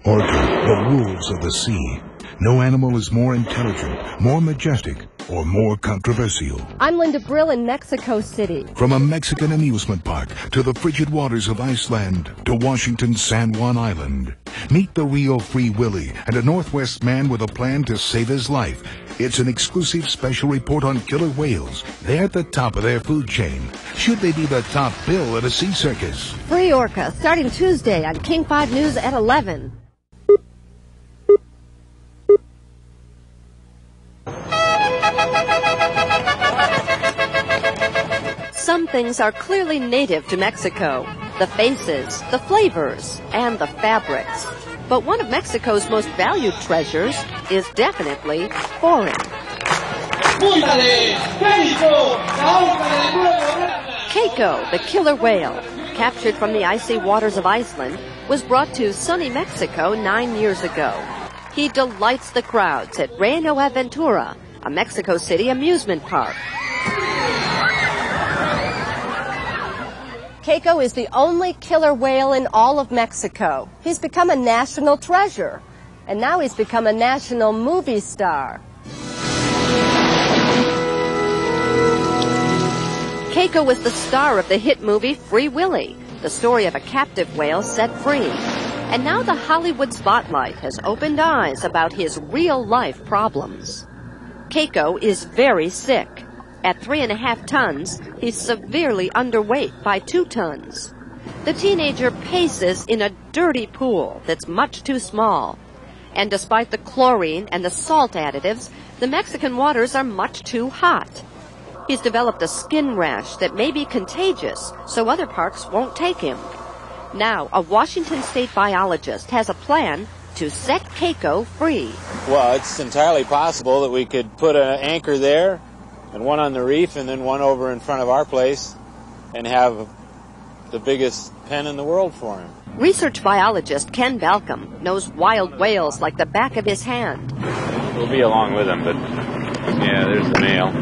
ORCA, the wolves of the sea. No animal is more intelligent, more majestic, or more controversial. I'm Linda Brill in Mexico City. From a Mexican amusement park to the frigid waters of Iceland to Washington's San Juan Island. Meet the real Free Willy and a Northwest man with a plan to save his life. It's an exclusive special report on killer whales. They're at the top of their food chain. Should they be the top bill at a sea circus? Free ORCA, starting Tuesday on King 5 News at 11. Some things are clearly native to Mexico. The faces, the flavors, and the fabrics. But one of Mexico's most valued treasures is definitely foreign. Keiko, the killer whale, captured from the icy waters of Iceland, was brought to sunny Mexico 9 years ago. He delights the crowds at Reino Aventura, a Mexico City amusement park. Keiko is the only killer whale in all of Mexico. He's become a national treasure, and now he's become a national movie star. Keiko was the star of the hit movie Free Willy, the story of a captive whale set free. And now the Hollywood spotlight has opened eyes about his real-life problems. Keiko is very sick. At 3.5 tons, he's severely underweight by 2 tons. The teenager paces in a dirty pool that's much too small. And despite the chlorine and the salt additives, the Mexican waters are much too hot. He's developed a skin rash that may be contagious, so other parks won't take him. Now, a Washington state biologist has a plan to set Keiko free. Well, it's entirely possible that we could put an anchor there, and one on the reef, and then one over in front of our place, and have the biggest pen in the world for him. Research biologist Ken Balcom knows wild whales like the back of his hand. We'll be along with him, but yeah, there's the male.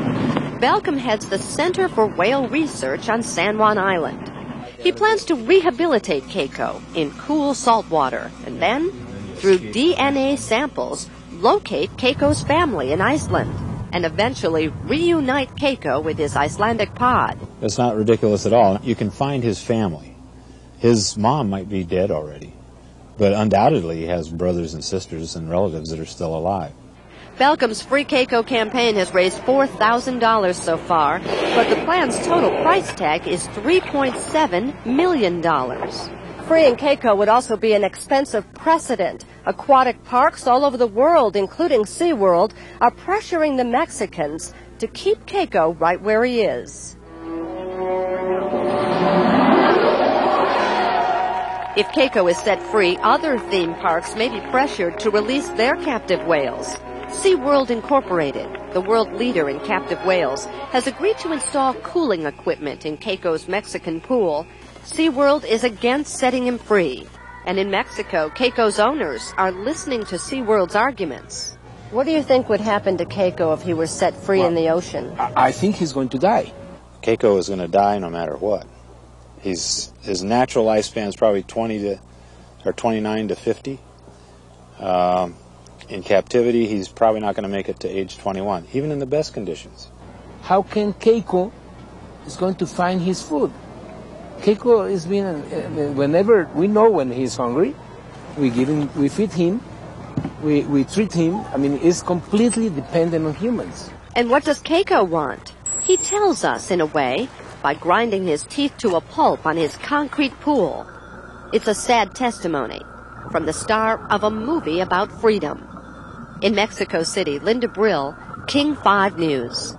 Balcom heads the Center for Whale Research on San Juan Island. He plans to rehabilitate Keiko in cool salt water, and then, through DNA samples, locate Keiko's family in Iceland, and eventually reunite Keiko with his Icelandic pod. It's not ridiculous at all. You can find his family. His mom might be dead already, but undoubtedly he has brothers and sisters and relatives that are still alive. Balcom's Free Keiko campaign has raised $4,000 so far, but the plan's total price tag is $3.7 million. Freeing Keiko would also be an expensive precedent. Aquatic parks all over the world, including SeaWorld, are pressuring the Mexicans to keep Keiko right where he is. If Keiko is set free, other theme parks may be pressured to release their captive whales. SeaWorld Incorporated, the world leader in captive whales, has agreed to install cooling equipment in Keiko's Mexican pool. SeaWorld is against setting him free. And in Mexico, Keiko's owners are listening to SeaWorld's arguments. What do you think would happen to Keiko if he were set free in the ocean? I think he's going to die. Keiko is going to die no matter what. His natural lifespan is probably 29 to 50. In captivity, he's probably not going to make it to age 21, even in the best conditions. How can Keiko is going to find his food? Keiko is being, whenever we know when he's hungry, we feed him, we treat him. I mean, it's completely dependent on humans. And what does Keiko want? He tells us, in a way, by grinding his teeth to a pulp on his concrete pool. It's a sad testimony from the star of a movie about freedom. In Mexico City, Linda Brill, King 5 News.